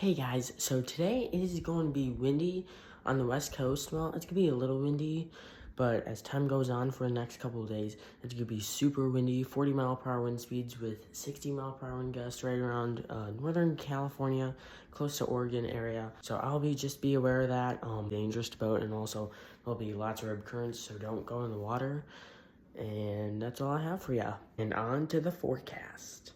Hey guys, so today is going to be windy on the west coast. Well, it's going to be a little windy, but as time goes on for the next couple of days, it's going to be super windy, 40-mile-per-hour wind speeds with 60-mile-per-hour wind gusts right around Northern California, close to Oregon area. So I'll just be aware of that, dangerous to boat, and also there'll be lots of rip currents, so don't go in the water. And that's all I have for ya. And on to the forecast.